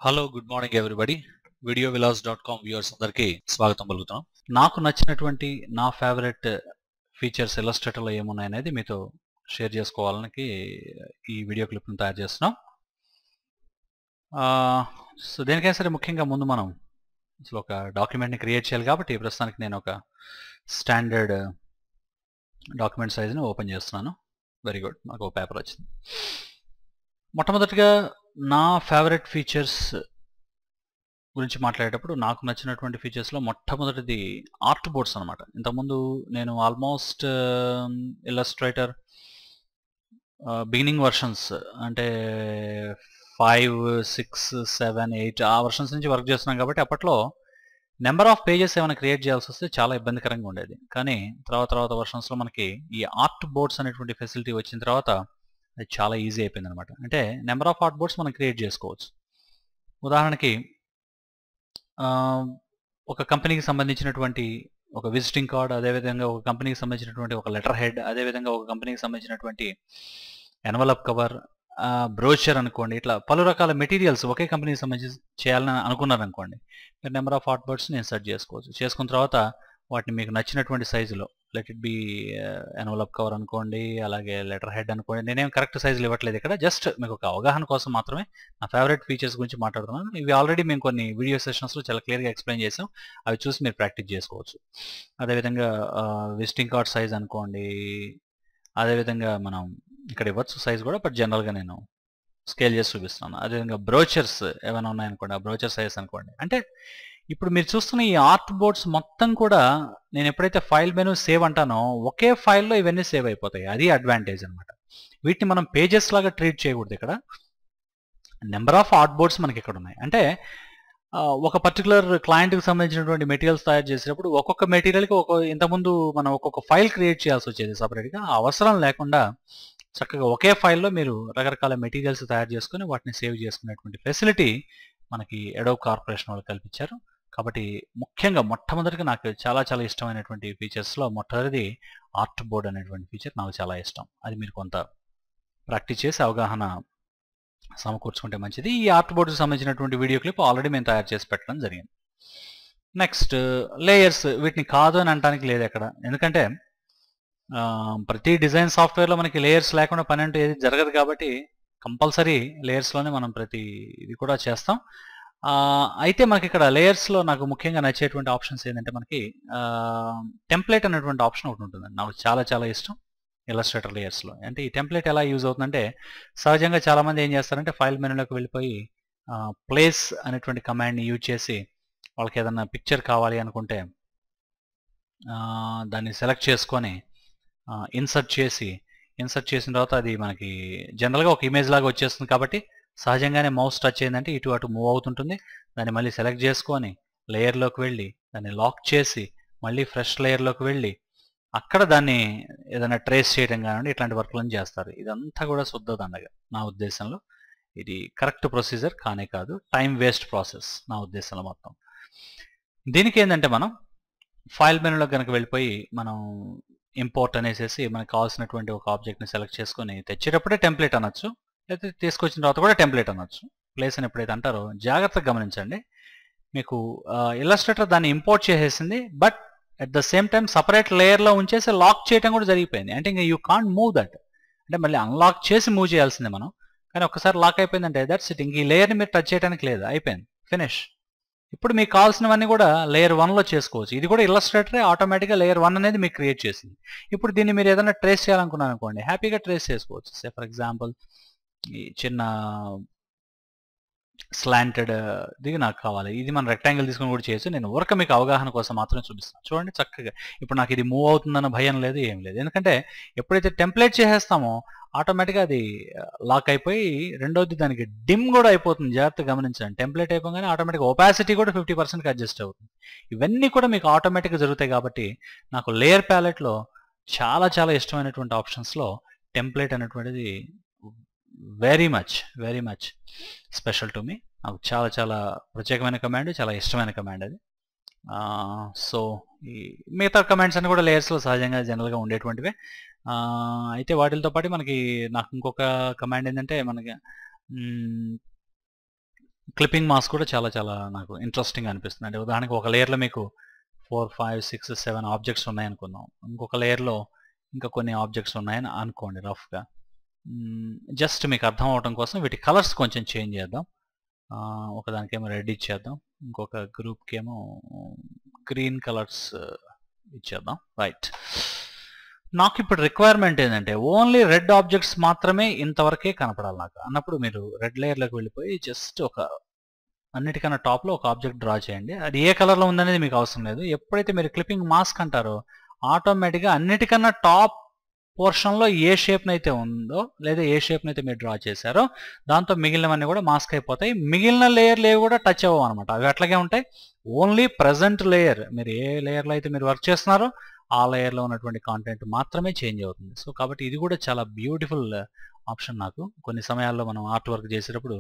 Hello good morning everybody videovillas.com viewers అందరికీ స్వాగతం పలుకుతున్నాం. నాకు నచ్చినటువంటి నా ఫేవరెట్ ఫీచర్స్ ఇల్లస్ట్రేటర్లో ఏమున్నాయనేది మీతో షేర్ చేసుకోవాలని ఈ వీడియో క్లిప్ను తయారు చేస్తున్నాం. సో దేనికైనా సరే ముఖ్యంగా ముందు మనం అసలు ఒక డాక్యుమెంట్ని క్రియేట్ చేయాలి కాబట్టి ప్రస్తుతానికి నేను ఒక స్టాండర్డ్ డాక్యుమెంట్ సైజ్ని ఓపెన్ చేస్తున్నాను. వెరీ గుడ్, నాకు ఒక పేపర్ వచ్చింది. మొట్టమొదటిగా నా ఫేవరెట్ ఫీచర్స్ గురించి మాట్లాడేటప్పుడు నాకు నచ్చినటువంటి ఫీచర్స్లో మొట్టమొదటిది ఆర్ట్ బోర్డ్స్ అనమాట. ఇంతకుముందు నేను ఆల్మోస్ట్ ఇల్లస్ట్రేటర్ బిగినింగ్ వర్షన్స్ అంటే 5, 6, 7, 8 ఆ వర్షన్స్ నుంచి వర్క్ చేస్తున్నాం కాబట్టి అప్పట్లో నెంబర్ ఆఫ్ పేజెస్ ఏమైనా క్రియేట్ చేయాల్సి వస్తే చాలా ఇబ్బందికరంగా ఉండేది. కానీ తర్వాత వర్షన్స్లో మనకి ఈ ఆర్ట్ బోర్డ్స్ అనేటువంటి ఫెసిలిటీ వచ్చిన తర్వాత అది చాలా ఈజీ అయిపోయింది అనమాట. అంటే నెంబర్ ఆఫ్ ఆర్ట్ బోర్డ్స్ మనం క్రియేట్ చేసుకోవచ్చు. ఉదాహరణకి ఒక కంపెనీకి సంబంధించినటువంటి ఒక విజిటింగ్ కార్డ్, అదేవిధంగా ఒక కంపెనీకి సంబంధించినటువంటి ఒక లెటర్ హెడ్, అదేవిధంగా ఒక కంపెనీకి సంబంధించినటువంటి ఎన్వలప్ కవర్, బ్రోచర్ అనుకోండి, ఇట్లా పలు రకాల మెటీరియల్స్ ఒకే కంపెనీకి సంబంధించి చేయాలని అనుకున్నారనుకోండి, మీరు నెంబర్ ఆఫ్ ఆర్ట్ బోర్డ్స్ని ఇన్సర్ట్ చేసుకోవచ్చు. చేసుకున్న తర్వాత వాటిని మీకు నచ్చినటువంటి సైజులో, let it be envelope cover అనుకోండి, అలాగే లెటర్ హెడ్ అనుకోండి. నేనేం కరెక్ట్ సైజులు ఇవ్వట్లేదు ఇక్కడ, జస్ట్ మీకు ఒక అవగాహన కోసం మాత్రమే నా ఫేవరెట్ ఫీచర్స్ గురించి మాట్లాడుతున్నాను. ఇవి ఆల్రెడీ మేము కొన్ని వీడియో సెషన్స్లో చాలా క్లియర్గా ఎక్స్ప్లెయిన్ చేసాం, అవి చూసి మీరు ప్రాక్టీస్ చేసుకోవచ్చు. అదేవిధంగా విజిటింగ్ కార్డ్ సైజ్ అనుకోండి, అదేవిధంగా మనం ఇక్కడ ఇవ్వచ్చు సైజ్ కూడా, బట్ జనరల్గా నేను స్కేల్ చేసి చూపిస్తున్నాను. అదేవిధంగా బ్రోచర్స్ ఏమైనా ఉన్నాయనుకోండి, ఆ బ్రోచర్ సైజ్ అనుకోండి. అంటే ఇప్పుడు మీరు చూస్తున్న ఈ ఆర్ట్ బోర్డ్స్ మొత్తం కూడా నేను ఎప్పుడైతే ఫైల్ మెనూ సేవ్ అంటానో ఒకే ఫైల్లో ఇవన్నీ సేవ్ అయిపోతాయి. అది అడ్వాంటేజ్ అనమాట. వీటిని మనం పేజెస్ లాగా ట్రీట్ చేయకూడదు. ఇక్కడ నెంబర్ ఆఫ్ ఆర్ట్ బోర్డ్స్ మనకి ఇక్కడ ఉన్నాయి. అంటే ఒక పర్టికులర్ క్లయింట్కి సంబంధించినటువంటి మెటీరియల్స్ తయారు చేసేటప్పుడు ఒక్కొక్క మెటీరియల్కి ఇంతకుముందు మనం ఒక్కొక్క ఫైల్ క్రియేట్ చేయాల్సి వచ్చేది సపరేట్గా. అవసరం లేకుండా చక్కగా ఒకే ఫైల్లో మీరు రకరకాల మెటీరియల్స్ తయారు చేసుకుని వాటిని సేవ్ చేసుకునేటువంటి ఫెసిలిటీ మనకి అడోబ్ కార్పొరేషన్ వాళ్ళు కల్పించారు. కాబట్టి ముఖ్యంగా మొట్టమొదటిగా నాకు చాలా ఇష్టమైనటువంటి ఫీచర్స్లో మొట్టమొదటిది ఆర్ట్ బోర్డ్ అనేటువంటి ఫీచర్ నాకు చాలా ఇష్టం. అది మీరు కొంత ప్రాక్టీస్ చేసి అవగాహన సమకూర్చుకుంటే మంచిది. ఈ ఆర్ట్ బోర్డ్కి సంబంధించినటువంటి వీడియో క్లిప్ ఆల్రెడీ మేము తయారు చేసి పెట్టడం జరిగింది. నెక్స్ట్ లేయర్స్, వీటిని కాదు అని అనడానికి లేదు ఎక్కడ. ఎందుకంటే ప్రతి డిజైన్ సాఫ్ట్వేర్లో మనకి లేయర్స్ లేకుండా పని అంటూ ఏది జరగదు కాబట్టి కంపల్సరీ లేయర్స్లోనే మనం ప్రతి ఇది కూడా చేస్తాం. అయితే మనకి ఇక్కడ లేయర్స్లో నాకు ముఖ్యంగా నచ్చేటువంటి ఆప్షన్స్ ఏంటంటే మనకి టెంప్లెట్ అనేటువంటి ఆప్షన్ ఒకటి ఉంటుందండి. నాకు చాలా ఇష్టం ఇల్లస్ట్రేటర్ లేయర్స్లో. అంటే ఈ టెంప్లెట్ ఎలా యూజ్ అవుతుందంటే సహజంగా చాలామంది ఏం చేస్తారంటే ఫైల్ మెనూలోకి వెళ్ళిపోయి ప్లేస్ అనేటువంటి కమాండ్ని యూజ్ చేసి వాళ్ళకి ఏదన్నా పిక్చర్ కావాలి అనుకుంటే దాన్ని సెలెక్ట్ చేసుకొని ఇన్సర్ట్ చేసిన తర్వాత అది మనకి జనరల్గా ఒక ఇమేజ్ లాగా వచ్చేస్తుంది. కాబట్టి సహజంగానే మౌస్ టచ్ అయిందంటే ఇటు అటు మూవ్ అవుతుంటుంది. దాన్ని మళ్ళీ సెలెక్ట్ చేసుకొని లేయర్లోకి వెళ్ళి దాన్ని లాక్ చేసి మళ్ళీ ఫ్రెష్ లేయర్లోకి వెళ్ళి అక్కడ దాన్ని ఏదైనా ట్రేస్ చేయడం కానివ్వండి, ఇట్లాంటి వర్క్లను చేస్తారు. ఇదంతా కూడా శుద్ధ దండగ నా ఉద్దేశంలో. ఇది కరెక్ట్ ప్రొసీజర్ కానే కాదు, టైం వేస్ట్ ప్రాసెస్ నా ఉద్దేశంలో మొత్తం. దీనికి ఏంటంటే మనం ఫైల్ మెనూలో కనుక వెళ్ళిపోయి మనం ఇంపోర్ట్ అనేసి మనకు కావాల్సినటువంటి ఒక ఆబ్జెక్ట్ని సెలెక్ట్ చేసుకొని తెచ్చేటప్పుడే టెంప్లెట్ అనొచ్చు, లేకపోతే తీసుకొచ్చిన తర్వాత కూడా టెంప్లెట్ అనొచ్చు. ప్లేస్ అని ఎప్పుడైతే అంటారో జాగ్రత్తగా గమనించండి. మీకు ఇల్లస్ట్రేటర్ దాన్ని ఇంపోర్ట్ చేసేసింది, but at the same time separate లేయర్లో ఉంచేసి లాక్ చేయడం కూడా జరిగిపోయింది. అంటే ఇంకా యూ కాంట్ మూవ్ దట్. అంటే మళ్ళీ అన్లాక్ చేసి మూవ్ చేయాల్సిందే మనం. కానీ ఒకసారి లాక్ అయిపోయిందంటే దట్స్ ఇట్. ఇంక ఈ లేయర్ని మీరు టచ్ చేయడానికి లేదు, అయిపోయింది, ఫినిష్. ఇప్పుడు మీకు కావాల్సినవన్నీ కూడా లేయర్ 1లో చేసుకోవచ్చు. ఇది కూడా ఇల్లస్ట్రేటరే ఆటోమేటిక్గా లేయర్ 1 అనేది మీకు క్రియేట్ చేసింది. ఇప్పుడు దీన్ని మీరు ఏదైనా ట్రేస్ చేయాలనుకున్నాను అనుకోండి, హ్యాపీగా ట్రేస్ చేసుకోవచ్చు. సే ఫర్ ఎగ్జాంపుల్ ఈ చిన్న స్లాంటెడ్ దిగి నాకు కావాలి, ఇది మనం రెక్టాంగిల్ తీసుకొని కూడా చేయొచ్చు. నేను ఊరక మీకు అవగాహన కోసం మాత్రమే చూపిస్తాను. చూడండి చక్కగా ఇప్పుడు నాకు ఇది మూవ్ అవుతుందన్న భయం లేదు, ఏం లేదు. ఎందుకంటే ఎప్పుడైతే టెంప్లెట్ చేసేస్తామో ఆటోమేటిక్గా అది లాక్ అయిపోయి రెండోది దానికి డిమ్ కూడా అయిపోతుంది. జాగ్రత్తగా గమనించండి. టెంప్లెట్ అయిపోగానే ఆటోమేటిక్గా ఒపాసిటీ కూడా 50%కి అడ్జస్ట్ అవుతుంది. ఇవన్నీ కూడా మీకు ఆటోమేటిక్గా జరుగుతాయి. కాబట్టి నాకు లేయర్ ప్యాలెట్లో చాలా ఇష్టమైనటువంటి ఆప్షన్స్లో టెంప్లెట్ అనేటువంటిది very much special to me. నాకు చాలా ప్రత్యేకమైన కమాండ్, చాలా ఇష్టమైన కమాండ్ అది. సో ఈ మిగతా కమాండ్స్ అన్ని కూడా లేయర్స్లో సహజంగా జనరల్గా ఉండేటువంటివే. అయితే వాటితో పాటు నాకు ఇంకొక కమాండ్ ఏంటంటే మనకి క్లిప్పింగ్ మాస్క్ కూడా చాలా చాలా నాకు ఇంట్రెస్టింగ్ అనిపిస్తుంది. అంటే ఉదాహరణకి ఒక లేయర్లో మీకు 4, 5, 6, 7 ఆబ్జెక్ట్స్ ఉన్నాయనుకుందాం. ఇంకొక లేయర్లో ఇంకా కొన్ని ఆబ్జెక్ట్స్ ఉన్నాయని అనుకోండి రఫ్గా. జస్ట్ మీకు అర్థం అవడం కోసం వీటి కలర్స్ కొంచెం చేంజ్ చేద్దాం. ఒకదానికేమో రెడ్ ఇచ్చేద్దాం, ఇంకొక గ్రూప్కి ఏమో గ్రీన్ కలర్స్ ఇచ్చేద్దాం. రైట్, నాకు ఇప్పుడు రిక్వైర్మెంట్ ఏంటంటే ఓన్లీ రెడ్ ఆబ్జెక్ట్స్ మాత్రమే ఇంతవరకే కనపడాలి నాకు అన్నప్పుడు మీరు రెడ్ లేయర్లోకి వెళ్ళిపోయి జస్ట్ ఒక అన్నిటికన్నా టాప్లో ఒక ఆబ్జెక్ట్ డ్రా చేయండి. అది ఏ కలర్లో ఉందనేది మీకు అవసరం లేదు. ఎప్పుడైతే మీరు క్లిప్పింగ్ మాస్క్ అంటారో ఆటోమేటిక్గా అన్నిటికన్నా టాప్ పోర్షన్లో ఏ షేప్ని అయితే ఉందో లేదా ఏ షేప్ని అయితే మీరు డ్రా చేశారో దాంతో మిగిలినవన్నీ కూడా మాస్క్ అయిపోతాయి. మిగిలిన లేయర్లు ఏవి కూడా టచ్ అవ్వవు అనమాట, అవి అట్లాగే ఉంటాయి. ఓన్లీ ప్రజెంట్ లేయర్, మీరు ఏ లేయర్లో అయితే మీరు వర్క్ చేస్తున్నారో ఆ లేయర్లో ఉన్నటువంటి కాంటెంట్ మాత్రమే చేంజ్ అవుతుంది. సో కాబట్టి ఇది కూడా చాలా బ్యూటిఫుల్ ఆప్షన్. నాకు కొన్ని సమయాల్లో మనం ఆర్ట్ వర్క్ చేసేటప్పుడు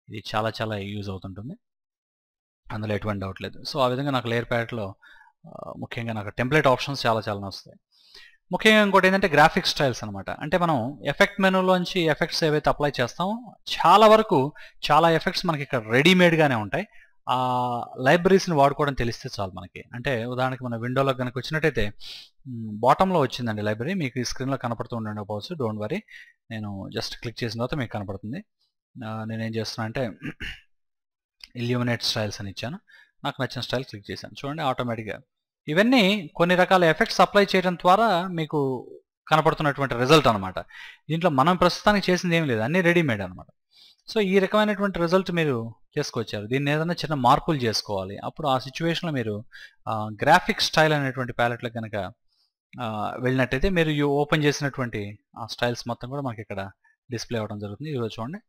ఇది చాలా చాలా యూజ్ అవుతుంటుంది, అందులో ఎటువంటి డౌట్ లేదు. సో ఆ విధంగా నాకు లేయర్ ప్యాలెట్లో ముఖ్యంగా నాకు టెంప్లెట్ ఆప్షన్స్ చాలా చాలా వస్తాయి. ముఖ్యంగా ఇంకోటి ఏంటంటే గ్రాఫిక్ స్టైల్స్ అనమాట. అంటే మనం ఎఫెక్ట్ మెనూలోంచి ఎఫెక్ట్స్ ఏవైతే అప్లై చేస్తామో చాలా వరకు చాలా ఎఫెక్ట్స్ మనకి ఇక్కడ రెడీమేడ్గానే ఉంటాయి. ఆ లైబ్రరీస్ని వాడుకోవడం తెలిస్తే చాలు మనకి. అంటే ఉదాహరణకి మన విండోలో కనుక వచ్చినట్టయితే బాటంలో వచ్చిందండి లైబ్రరీ, మీకు ఈ స్క్రీన్లో కనపడుతూ ఉండకపోవచ్చు, డోంట్ వరీ. నేను జస్ట్ క్లిక్ చేసిన తర్వాత మీకు కనపడుతుంది. నేనేం చేస్తున్నా అంటే ఇల్యూమినేట్ స్టైల్స్ అని ఇచ్చాను, నాకు నచ్చిన స్టైల్ క్లిక్ చేశాను. చూడండి ఆటోమేటిక్గా ఇవన్నీ కొన్ని రకాల ఎఫెక్ట్స్ అప్లై చేయడం ద్వారా మీకు కనపడుతున్నటువంటి రిజల్ట్ అనమాట. దీంట్లో మనం ప్రస్తుతానికి చేసింది ఏం లేదు, అన్నీ రెడీమేడ్ అనమాట. సో ఈ రకమైనటువంటి రిజల్ట్ మీరు చేసుకొచ్చారు. దీన్ని ఏదైనా చిన్న మార్పులు చేసుకోవాలి, అప్పుడు ఆ సిచ్యువేషన్లో మీరు గ్రాఫిక్ స్టైల్ అనేటువంటి ప్యాలెట్లో కనుక వెళ్ళినట్టయితే మీరు ఓపెన్ చేసినటువంటి ఆ స్టైల్స్ మొత్తం కూడా మనకి ఇక్కడ డిస్ప్లే అవ్వడం జరుగుతుంది. ఈరోజు చూడండి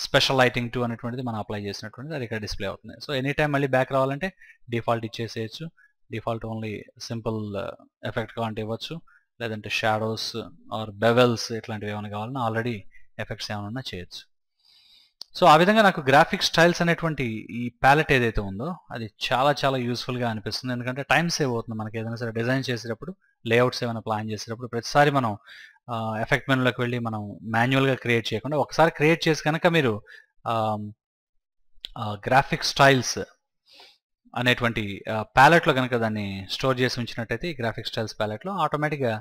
స్పెషల్ లైటింగ్ 2 అనేటువంటిది మనం అప్లై చేసినటువంటిది అది ఇక్కడ డిస్ప్లే అవుతుంది. సో ఎనీ టైం మళ్ళీ బ్యాక్ రావాలంటే డిఫాల్ట్ ఇచ్చేసేయచ్చు. డిఫాల్ట్ ఓన్లీ సింపుల్ ఎఫెక్ట్ కావాలంటే ఇవ్వచ్చు, లేదంటే షాడోస్ ఆర్ బెవెల్స్ ఇట్లాంటివి ఏమైనా కావాలన్నా ఆల్రెడీ ఎఫెక్ట్స్ ఏమైనా చేయొచ్చు. సో ఆ విధంగా నాకు గ్రాఫిక్ స్టైల్స్ అనేటువంటి ఈ ప్యాలెట్ ఏదైతే ఉందో అది చాలా చాలా యూస్ఫుల్గా అనిపిస్తుంది. ఎందుకంటే టైం సేవ్ అవుతుంది మనకి. ఏదైనా సరే డిజైన్ చేసేటప్పుడు, లేఅవుట్స్ ఏమైనా ప్లాన్ చేసేటప్పుడు ప్రతిసారి మనం ఎఫెక్ట్ మెనూలోకి వెళ్ళి మనం మాన్యువల్గా క్రియేట్ చేయకుండా ఒకసారి క్రియేట్ చేసి కనుక మీరు గ్రాఫిక్ స్టైల్స్ అనేటువంటి ప్యాలెట్లో కనుక దాన్ని స్టోర్ చేసి ఉంచినట్టయితే ఈ గ్రాఫిక్ స్టైల్స్ ప్యాలెట్లో ఆటోమేటిక్గా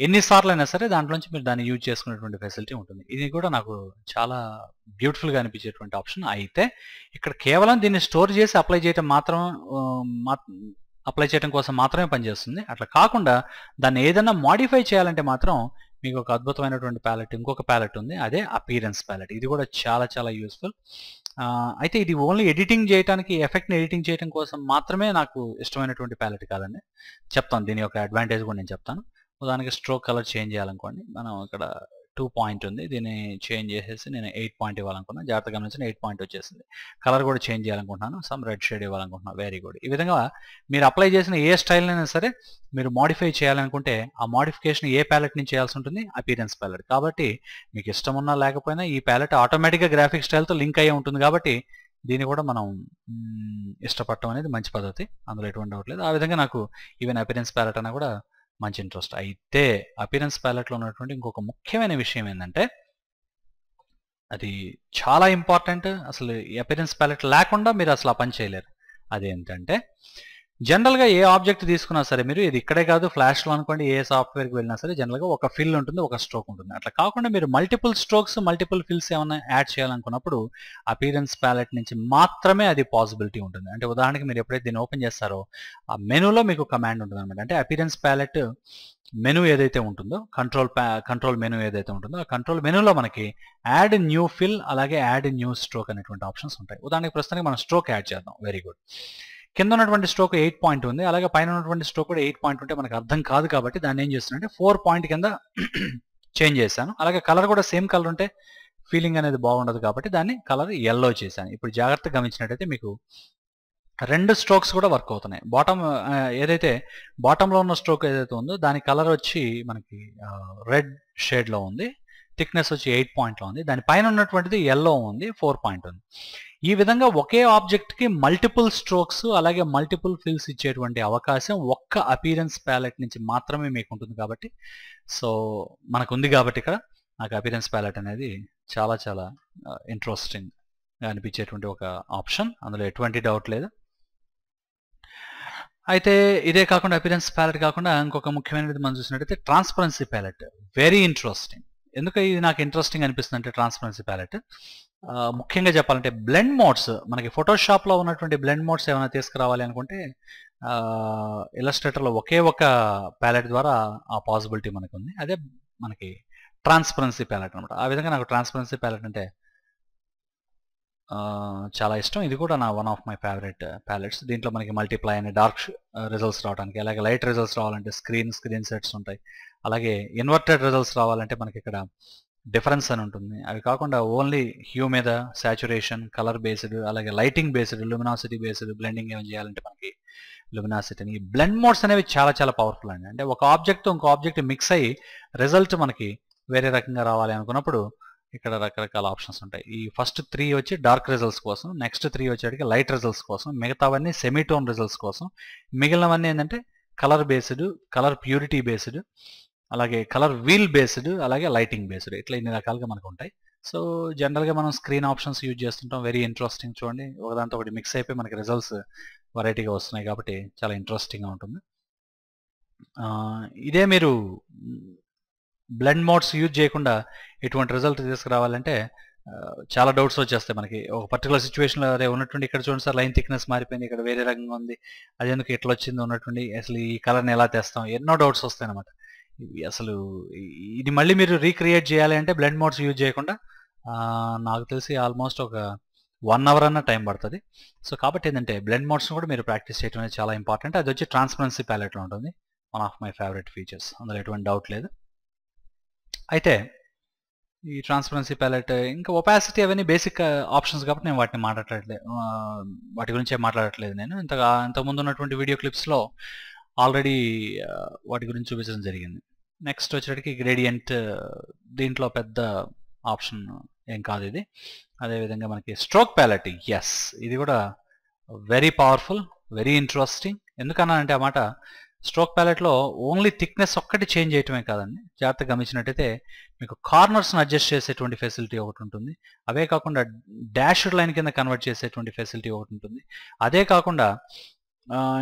ఎన్నిసార్లు అయినా సరే దాంట్లోంచి మీరు దాన్ని యూజ్ చేసుకునేటువంటి ఫెసిలిటీ ఉంటుంది. ఇది కూడా నాకు చాలా బ్యూటిఫుల్గా అనిపించేటువంటి ఆప్షన్. అయితే ఇక్కడ కేవలం దీన్ని స్టోర్ చేసి అప్లై చేయడం అప్లై చేయడం కోసం మాత్రమే పనిచేస్తుంది. అట్లా కాకుండా దాన్ని ఏదైనా మాడిఫై చేయాలంటే మాత్రం మీకు ఒక అద్భుతమైనటువంటి ప్యాలెట్, ఇంకొక ప్యాలెట్ ఉంది, అదే అపీరెన్స్ ప్యాలెట్. ఇది కూడా చాలా చాలా యూస్ఫుల్. అయితే ఇది ఓన్లీ ఎడిటింగ్ చేయడానికి, ఎఫెక్ట్ని ఎడిటింగ్ చేయడం కోసం మాత్రమే నాకు ఇష్టమైనటువంటి ప్యాలెట్ కాదండి. చెప్తాను దీని యొక్క అడ్వాంటేజ్ కూడా నేను చెప్తాను. ఉదాహరణకి స్ట్రోక్ కలర్ చేంజ్ చేయాలనుకోండి, మనం ఇక్కడ 2 పాయింట్ ఉంది, దీన్ని చేంజ్ చేసేసి నేను 8 పాయింట్ ఇవ్వాలనుకున్నాను. జాగ్రత్తగా గమనించిన 8 పాయింట్ వచ్చేసింది. కలర్ కూడా చేంజ్ చేయాలనుకుంటున్నాను, సమ్ రెడ్ షేడ్ ఇవ్వాలనుకుంటున్నాను, వెరీ గుడ్. ఈ విధంగా మీరు అప్లై చేసిన ఏ స్టైల్ అయినా సరే మీరు మాడిఫై చేయాలనుకుంటే ఆ మాడిఫికేషన్ ఏ ప్యాలెట్ నుంచి చేయాల్సి ఉంటుంది? Appearance palette. కాబట్టి మీకు ఇష్టం ఉన్నా లేకపోయినా ఈ ప్యాలెట్ ఆటోమేటిక్గా గ్రాఫిక్ స్టైల్తో లింక్ అయ్యే ఉంటుంది. కాబట్టి దీన్ని కూడా మనం ఇష్టపడటం అనేది మంచి పద్ధతి, అందులో ఎటువంటి డౌట్ లేదు. ఆ విధంగా నాకు ఈవెన్ అపీరెన్స్ ప్యాలెట్ అన్నా కూడా మంచి ఇంట్రెస్ట్. అయితే అపీరెన్స్ ప్యాలెట్లో ఉన్నటువంటి ఇంకొక ముఖ్యమైన విషయం ఏంటంటే అది చాలా ఇంపార్టెంట్. అసలు ఈ అపీరెన్స్ ప్యాలెట్ లేకుండా మీరు అసలు ఆ పని చేయలేరు. అదేంటంటే జనరల్గా ఏ ఆబ్జెక్ట్ తీసుకున్నా సరే మీరు, ఇది ఇక్కడే కాదు ఫ్లాష్లో అనుకోండి, ఏ సాఫ్ట్వేర్కి వెళ్ళినా సరే జనరల్గా ఒక ఫిల్ ఉంటుంది, ఒక స్ట్రోక్ ఉంటుంది. అట్లా కాకుండా మీరు మల్టిపుల్ స్ట్రోక్స్, మల్టిపుల్ ఫిల్స్ ఏమైనా యాడ్ చేయాలనుకున్నప్పుడు అపీరెన్స్ ప్యాలెట్ నుంచి మాత్రమే అది పాసిబిలిటీ ఉంటుంది. అంటే ఉదాహరణకి మీరు ఎప్పుడైతే దీన్ని ఓపెన్ చేస్తారో ఆ మెనూలో మీకు కమాండ్ ఉంటుంది అనమాట. అంటే అపీరెన్స్ ప్యాలెట్ మెనూ ఏదైతే ఉంటుందో, కంట్రోల్ మెనూ ఏదైతే ఉంటుందో ఆ కంట్రోల్ మెనూలో మనకి యాడ్ న్యూ ఫిల్ అలాగే యాడ్ న్యూ స్ట్రోక్ అనేటువంటి ఆప్షన్స్ ఉంటాయి. ఉదాహరణకి ప్రస్తుతానికి మనం స్ట్రోక్ యాడ్ చేద్దాం. Very good. కింద ఉన్నటువంటి స్ట్రోక్ 8 పాయింట్ ఉంది, అలాగే పైన ఉన్నటువంటి స్ట్రోక్ కూడా 8 పాయింట్ ఉంటే మనకు అర్థం కాదు. కాబట్టి దాన్ని ఏం చేస్తున్నానంటే 4 పాయింట్ కింద చేంజ్ చేశాను. అలాగే కలర్ కూడా సేమ్ కలర్ ఉంటే ఫీలింగ్ అనేది బాగుండదు కాబట్టి దాన్ని కలర్ ఎల్లో చేశాను. ఇప్పుడు జాగ్రత్తగా గమనించినట్టయితే మీకు 2 స్ట్రోక్స్ కూడా వర్క్ అవుతున్నాయి. ఏదైతే బాటంలో ఉన్న స్ట్రోక్ ఏదైతే ఉందో దాని కలర్ వచ్చి మనకి రెడ్ షేడ్లో ఉంది, థిక్నెస్ వచ్చి 8 పాయింట్లో ఉంది, దాని పైన ఉన్నటువంటిది ఎల్లో ఉంది, 4 పాయింట్ ఉంది. ఈ విధంగా ఒకే ఆబ్జెక్ట్కి మల్టిపుల్ స్ట్రోక్స్ అలాగే మల్టిపుల్ ఫిల్స్ ఇచ్చేటువంటి అవకాశం ఒక్క అపీరెన్స్ ప్యాలెట్ నుంచి మాత్రమే మీకు ఉంటుంది. కాబట్టి సో మనకు ఉంది కాబట్టి ఇక్కడ నాకు అపీరెన్స్ ప్యాలెట్ అనేది చాలా చాలా ఇంట్రెస్టింగ్. అనిపించేటువంటి ఒక ఆప్షన్, అందులో ఎటువంటి డౌట్ లేదు. అయితే ఇదే కాకుండా అపిరెన్స్ ప్యాలెట్ కాకుండా ఇంకొక ముఖ్యమైనది మనం చూసినట్టయితే ట్రాన్స్పరెన్సీ ప్యాలెట్. Very interesting. ఎందుకు ఇది నాకు ఇంట్రెస్టింగ్ అనిపిస్తుంది అంటే ట్రాన్స్పరెన్సీ ప్యాలెట్ ముఖ్యంగా చెప్పాలంటే బ్లెండ్ మోడ్స్, మనకి ఫోటోషాప్లో ఉన్నటువంటి బ్లెండ్ మోడ్స్ ఏమైనా తీసుకురావాలి అనుకుంటే ఇలస్ట్రేటర్లో ఒకే ఒక ప్యాలెట్ ద్వారా ఆ పాసిబిలిటీ మనకు ఉంది. అదే మనకి ట్రాన్స్పరెన్సీ ప్యాలెట్ అనమాట. ఆ విధంగా నాకు ట్రాన్స్పరెన్సీ ప్యాలెట్ అంటే చాలా ఇష్టం. ఇది కూడా నా one of my favourite palettes. దీంట్లో మనకి మల్టిప్లై అనే డార్క్ రిజల్ట్స్ రావడానికి, అలాగే లైట్ రిజల్ట్స్ రావాలంటే స్క్రీన్ సెట్స్ ఉంటాయి. అలాగే ఇన్వర్టెడ్ రిజల్ట్స్ రావాలంటే మనకి ఇక్కడ డిఫరెన్స్ అని ఉంటుంది. అవి కాకుండా ఓన్లీ హ్యూ మీద సాచురేషన్, కలర్ బేస్డ్, అలాగే లైటింగ్ బేస్డ్, లుమినాసిటీ బేస్డ్ బ్లెండింగ్ ఏమైనా చేయాలంటే మనకి లుమినాసిటీని. ఈ బ్లెండ్ మోడ్స్ అనేవి చాలా చాలా పవర్ఫుల్ అండి. అంటే ఒక ఆబ్జెక్ట్తో ఇంకో ఆబ్జెక్ట్ మిక్స్ అయ్యి రిజల్ట్ మనకి వేరే రకంగా రావాలి అనుకున్నప్పుడు ఇక్కడ రకరకాల ఆప్షన్స్ ఉంటాయి. ఈ ఫస్ట్ 3 వచ్చి డార్క్ రిజల్ట్స్ కోసం, నెక్స్ట్ 3 వచ్చేటికి లైట్ రిజల్ట్స్ కోసం, మిగతావన్నీ సెమీటోన్ రిజల్ట్స్ కోసం, మిగిలినవన్నీ ఏంటంటే colour based, colour purity based, అలాగే కలర్ వీల్ బేస్డ్, అలాగే లైటింగ్ బేస్డ్, ఇట్లా ఇన్ని రకాలుగా మనకు ఉంటాయి. సో జనరల్గా మనం స్క్రీన్ ఆప్షన్స్ యూజ్ చేస్తుంటాం. Very interesting. చూడండి, ఒకదాంతో ఒకటి మిక్స్ అయిపోయి మనకి రిజల్ట్స్ వెరైటీగా వస్తున్నాయి కాబట్టి చాలా ఇంట్రెస్టింగ్గా ఉంటుంది. ఇదే మీరు బ్లెండ్ మోడ్స్ యూజ్ చేయకుండా ఇటువంటి రిజల్ట్ తీసుకురావాలంటే చాలా డౌట్స్ వచ్చేస్తాయి మనకి. ఒక పర్టికులర్ సిచ్యువేషన్లో అదే ఉన్నటువంటి ఇక్కడ చూడండి సార్, లైన్ థిక్నెస్ మారిపోయింది, ఇక్కడ వేరే రకంగా ఉంది, అది ఎందుకు ఇట్లా వచ్చింది ఉన్నటువంటి, అసలు ఈ కలర్ని ఎలా తెస్తాం, ఎన్నో డౌట్స్ వస్తాయి అనమాట. అసలు ఇది మళ్ళీ మీరు రీక్రియేట్ చేయాలి అంటే బ్లెండ్ మోడ్స్ యూజ్ చేయకుండా నాకు తెలిసి ఆల్మోస్ట్ ఒక 1 అవర్ అన్న టైం పడుతుంది. సో కాబట్టి ఏంటంటే బ్లెండ్ మోడ్స్ కూడా మీరు ప్రాక్టీస్ చేయడం అనేది చాలా ఇంపార్టెంట్. అది వచ్చి ట్రాన్స్పరెన్సీ ప్యాలెట్లో ఉంటుంది. One of my favourite features, అందులో ఎటువంటి డౌట్ లేదు. అయితే ఈ ట్రాన్స్పరెన్సీ ప్యాలెట్ ఇంకా ఒపాసిటీ అవన్నీ బేసిక్ ఆప్షన్స్ కాబట్టి నేను వాటిని వాటి గురించే మాట్లాడట్లేదు. నేను ఇంతకుముందు ఉన్నటువంటి వీడియో క్లిప్స్లో ఆల్రెడీ వాటి గురించి చూపించడం జరిగింది. నెక్స్ట్ వచ్చేటికి గ్రేడియంట్, దీంట్లో పెద్ద ఆప్షన్ ఏం కాదు ఇది. అదేవిధంగా మనకి స్ట్రోక్ ప్యాలెట్, ఎస్, ఇది కూడా వెరీ పవర్ఫుల్, వెరీ ఇంట్రెస్టింగ్. ఎందుకన్నా అంటే ఆ మాట, స్ట్రోక్ ప్యాలెట్లో ఓన్లీ థిక్నెస్ ఒక్కటి చేంజ్ చేయటమే కాదండి, జాగ్రత్తగా గమనించినట్టయితే మీకు కార్నర్స్ని అడ్జస్ట్ చేసేటువంటి ఫెసిలిటీ ఒకటి ఉంటుంది. అవే కాకుండా డాష్డ్ లైన్ కింద కన్వర్ట్ చేసేటువంటి ఫెసిలిటీ ఒకటి ఉంటుంది. అదే కాకుండా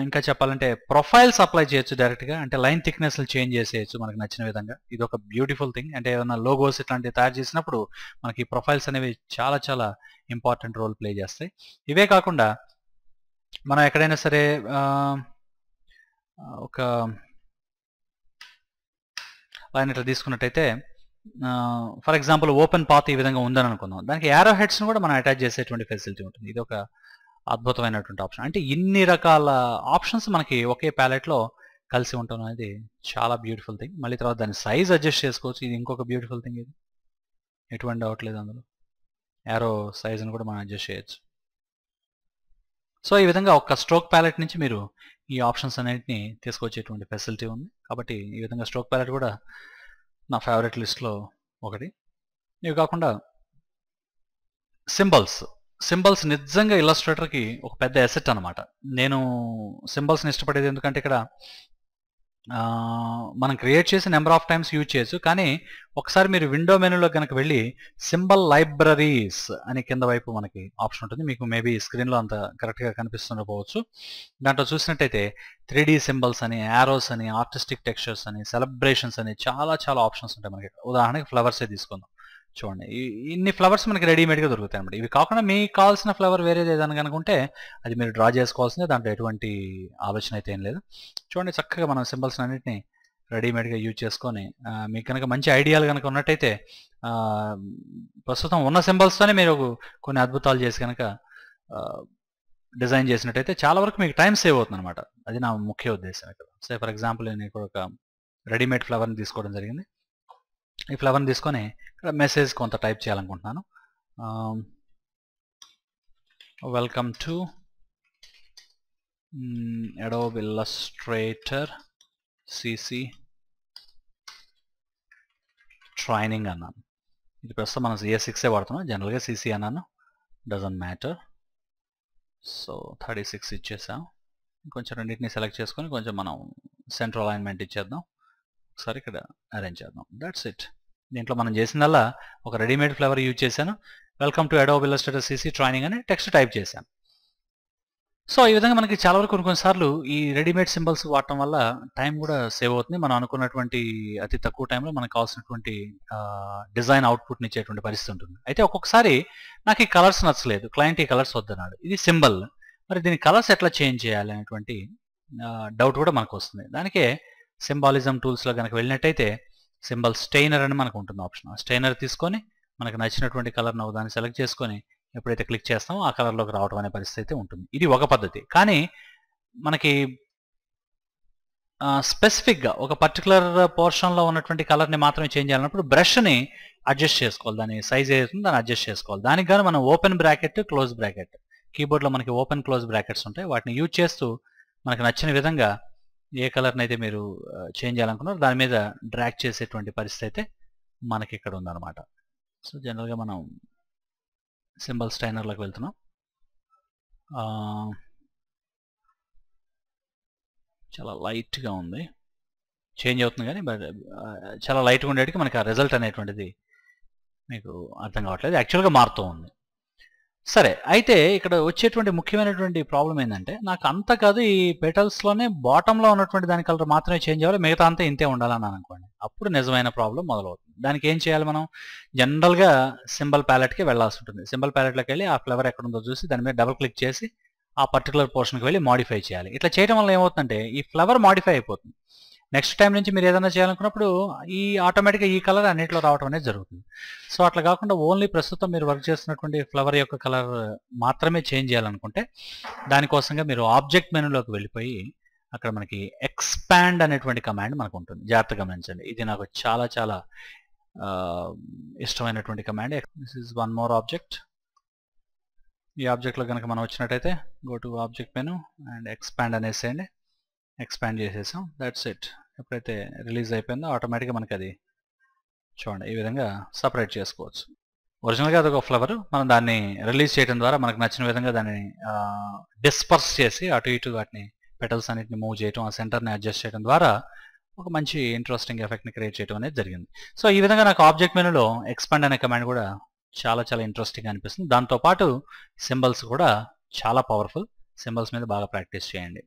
ఇంకా చెప్పాలంటే ప్రొఫైల్స్ అప్లై చేయొచ్చు డైరెక్ట్గా, అంటే లైన్ థిక్నెస్లు చేంజ్ చేసేయచ్చు మనకు నచ్చిన విధంగా. ఇది ఒక బ్యూటిఫుల్ థింగ్. అంటే ఏదైనా లోగోస్ ఇట్లాంటివి తయారు చేసినప్పుడు మనకి ప్రొఫైల్స్ అనేవి చాలా చాలా ఇంపార్టెంట్ రోల్ ప్లే చేస్తాయి. ఇవే కాకుండా మనం ఎక్కడైనా సరే ఒక లైన్ ఇట్లా తీసుకున్నట్టయితే, ఫర్ ఎగ్జాంపుల్ ఓపెన్ పాత్ ఈ విధంగా ఉందని అనుకుందాం, దానికి యారో హెడ్స్ని కూడా మనం అటాచ్ చేసేటువంటి ఫెసిలిటీ ఉంటుంది. ఇది ఒక అద్భుతమైనటువంటి ఆప్షన్. అంటే ఇన్ని రకాల ఆప్షన్స్ మనకి ఒకే ప్యాలెట్లో కలిసి ఉండటం అనేది చాలా బ్యూటిఫుల్ థింగ్. మళ్ళీ తర్వాత దాని సైజ్ అడ్జస్ట్ చేసుకోవచ్చు, ఇది ఇంకొక బ్యూటిఫుల్ థింగ్. ఇది ఎటువంటి డౌట్ లేదు, అందులో యారో సైజుని కూడా మనం అడ్జస్ట్ చేయొచ్చు. సో ఈ విధంగా ఒక స్ట్రోక్ ప్యాలెట్ నుంచి మీరు ఈ ఆప్షన్స్ అన్నింటినీ తీసుకొచ్చేటువంటి ఫెసిలిటీ ఉంది. కాబట్టి ఈ విధంగా స్ట్రోక్ ప్యాలెట్ కూడా నా ఫేవరెట్ లిస్ట్లో ఒకటి. ఇవి కాకుండా సింబల్స్ నిజంగా ఇల్లస్ట్రేటర్కి ఒక పెద్ద అసెట్ అనమాట. నేను సింబల్స్ని ఇష్టపడేది ఎందుకంటే ఇక్కడ మనం క్రియేట్ చేసి నెంబర్ ఆఫ్ టైమ్స్ యూజ్ చేయొచ్చు. కానీ ఒకసారి మీరు విండో మెనూలో కనుక వెళ్ళి సింబల్ లైబ్రరీస్ అని కింద వైపు మనకి ఆప్షన్ ఉంటుంది. మీకు మేబీ స్క్రీన్లో అంత కరెక్ట్గా కనిపిస్తుండకపోవచ్చు. దాంట్లో చూసినట్టయితే 3D సింబల్స్ అని, యారోస్ అని, ఆర్టిస్టిక్ టెక్స్చర్స్ అని, సెలబ్రేషన్స్ అని చాలా చాలా ఆప్షన్స్ ఉంటాయి మనకి. ఉదాహరణకి ఫ్లవర్సే తీసుకుందాం. చూడండి, ఇన్ని ఫ్లవర్స్ మనకి రెడీమేడ్గా దొరుకుతాయి అన్నమాట. ఇవి కాకుండా మీకు కావాల్సిన ఫ్లవర్ వేరేది ఏదైనా కనుకుంటే అది మీరు డ్రా చేసుకోవాల్సిందే, దాంట్లో ఎటువంటి ఆలోచన అయితే ఏం లేదు. చూడండి, చక్కగా మనం సింబల్స్ అన్నింటినీ రెడీమేడ్గా యూజ్ చేసుకొని మీకు కనుక మంచి ఐడియాలు కనుక ఉన్నట్టయితే ప్రస్తుతం ఉన్న సింబల్స్తోనే మీరు కొన్ని అద్భుతాలు చేసి కనుక డిజైన్ చేసినట్టయితే చాలా వరకు మీకు టైం సేవ్ అవుతుంది అనమాట. అది నా ముఖ్య ఉద్దేశం ఇక్కడ. సే ఫర్ ఎగ్జాంపుల్ నేను ఇక్కడ ఒక రెడీమేడ్ ఫ్లవర్ని తీసుకోవడం జరిగింది. ఈ ఫ్లవర్ని తీసుకొని ఇక్కడ మెసేజ్ కొంత టైప్ చేయాలనుకుంటున్నాను. Welcome to Adobe Illustrator CC training అన్నాను. ఇది ప్రస్తుతం మనం CS6 వాడుతున్నాం, జనరల్గా CC అన్నాను, డజంట్ మ్యాటర్. సో 36 ఇచ్చేసాం. కొంచెం రెండింటిని సెలెక్ట్ చేసుకొని కొంచెం మనం సెంట్రల్ అలైన్మెంట్ ఇచ్చేద్దాం. ఒకసారి ఇక్కడ అరేంజ్ చేద్దాం. That's it. దీంట్లో మనం చేసిందల్లా ఒక రెడీమేడ్ ఫ్లవర్ యూజ్ చేశాను. Welcome to Adobe Illustrator CC training అని టెక్స్ట్ టైప్ చేశాను. సో ఈ విధంగా మనకి చాలా వరకు కొన్నిసార్లు ఈ రెడీమేడ్ సింబల్స్ వాడటం వల్ల టైం కూడా సేవ్ అవుతుంది. మనం అనుకున్నటువంటి అతి తక్కువ టైంలో మనకు కావాల్సినటువంటి డిజైన్ అవుట్పుట్ని ఇచ్చేటువంటి పరిస్థితి ఉంటుంది. అయితే ఒక్కొక్కసారి నాకు ఈ కలర్స్ నచ్చలేదు, క్లయింట్ ఈ కలర్స్ వద్దన్నాడు, ఇది సింబల్, మరి దీని కలర్స్ ఎట్లా చేంజ్ చేయాలి అనేటువంటి డౌట్ కూడా మనకు వస్తుంది. దానికే సింబాలిజం టూల్స్లో కనుక వెళ్ళినట్టయితే సింబల్ స్టెయినర్ అని మనకు ఉంటుంది ఆప్షన్. ఆ స్టెయినర్ తీసుకొని మనకు నచ్చినటువంటి కలర్ను దాన్ని సెలెక్ట్ చేసుకొని ఎప్పుడైతే క్లిక్ చేస్తామో ఆ కలర్లోకి రావడం అనే పరిస్థితి ఉంటుంది. ఇది ఒక పద్ధతి. కానీ మనకి స్పెసిఫిక్గా ఒక పర్టికులర్ పోర్షన్లో ఉన్నటువంటి కలర్ని మాత్రమే చేంజ్ చేయాలన్నప్పుడు బ్రష్ని అడ్జస్ట్ చేసుకోవాలి. దాని సైజ్ ఏదైతుందో దాన్ని అడ్జస్ట్ చేసుకోవాలి. దానికి కానీ మనం ఓపెన్ బ్రాకెట్, క్లోజ్ బ్రాకెట్, కీబోర్డ్లో మనకి ఓపెన్ క్లోజ్ బ్రాకెట్స్ ఉంటాయి. వాటిని యూజ్ చేస్తూ మనకు నచ్చిన విధంగా ఏ కలర్ని అయితే మీరు చేంజ్ చేయాలనుకున్నారో దాని మీద డ్రాగ్ చేసేటువంటి పరిస్థితి అయితే మనకి ఇక్కడ ఉందన్నమాట. సో జనరల్గా మనం సింబల్ స్టైనర్లోకి వెళ్తున్నాం. చాలా లైట్గా ఉంది, చేంజ్ అవుతుంది కానీ బట్ చాలా లైట్గా ఉండేటికి మనకి ఆ రిజల్ట్ అనేటువంటిది మీకు అర్థం కావట్లేదు, యాక్చువల్గా మారుతూ ఉంది. సరే, అయితే ఇక్కడ వచ్చేటువంటి ముఖ్యమైనటువంటి ప్రాబ్లం ఏంటంటే నాకు అంత కాదు, ఈ పెటల్స్లోనే బాటంలో ఉన్నటువంటి దాని కలర్ మాత్రమే చేంజ్ అవ్వాలి, మిగతా అంతా ఇంతే ఉండాలని అనుకోండి. అప్పుడు నిజమైన ప్రాబ్లం మొదలవుతుంది. దానికి ఏం చేయాలి, మనం జనరల్గా సింబల్ ప్యాలెట్కి వెళ్ళాల్సి ఉంటుంది. సింబల్ ప్యాలెట్లోకి వెళ్ళి ఆ ఫ్లవర్ ఎక్కడ ఉందో చూసి దాని మీద డబుల్ క్లిక్ చేసి ఆ పర్టికులర్ పోర్షన్కి వెళ్ళి మాడిఫై చేయాలి. ఇట్లా చేయడం వల్ల ఏమవుతుందంటే ఈ ఫ్లవర్ మాడిఫై అయిపోతుంది. నెక్స్ట్ టైం నుంచి మీరు ఏదైనా చేయాలనుకున్నప్పుడు ఈ ఆటోమేటిక్గా ఈ కలర్ అన్నింటిలో రావడం అనేది జరుగుతుంది. సో అట్లా కాకుండా ఓన్లీ ప్రస్తుతం మీరు వర్క్ చేస్తున్నటువంటి ఫ్లవర్ యొక్క కలర్ మాత్రమే చేంజ్ చేయాలనుకుంటే దానికోసంగా మీరు ఆబ్జెక్ట్ మెనూలోకి వెళ్ళిపోయి అక్కడ మనకి ఎక్స్పాండ్ అనేటువంటి కమాండ్ మనకు ఉంటుంది. జాగ్రత్తగా గమనించండి, ఇది నాకు చాలా చాలా ఇష్టమైనటువంటి command. This is one more object. ఈ ఆబ్జెక్ట్లో కనుక మనం వచ్చినట్టయితే go to object menu and expand అనేసేయండి. ఎక్స్పాండ్ చేసేసాం, దట్స్ ఇట్. ఎప్పుడైతే రిలీజ్ అయిపోయిందో ఆటోమేటిక్గా మనకి అది చూడండి ఈ విధంగా సపరేట్ చేసుకోవచ్చు. ఒరిజినల్గా అదొక ఫ్లవర్, మనం దాన్ని రిలీజ్ చేయడం ద్వారా మనకు నచ్చిన విధంగా దాన్ని డిస్పర్స్ చేసి అటు ఇటు వాటిని పెటల్స్ అన్నిటిని మూవ్ చేయడం, ఆ సెంటర్ని అడ్జస్ట్ చేయడం ద్వారా ఒక మంచి ఇంట్రెస్టింగ్ ఎఫెక్ట్ని క్రియేట్ చేయడం అనేది జరిగింది. సో ఈ విధంగా నాకు ఆబ్జెక్ట్ మెనూలో ఎక్స్పాండ్ అనే కమాండ్ కూడా చాలా చాలా ఇంట్రెస్టింగ్ అనిపిస్తుంది. దాంతోపాటు సింబల్స్ కూడా చాలా పవర్ఫుల్. సింబల్స్ మీద బాగా ప్రాక్టీస్ చేయండి.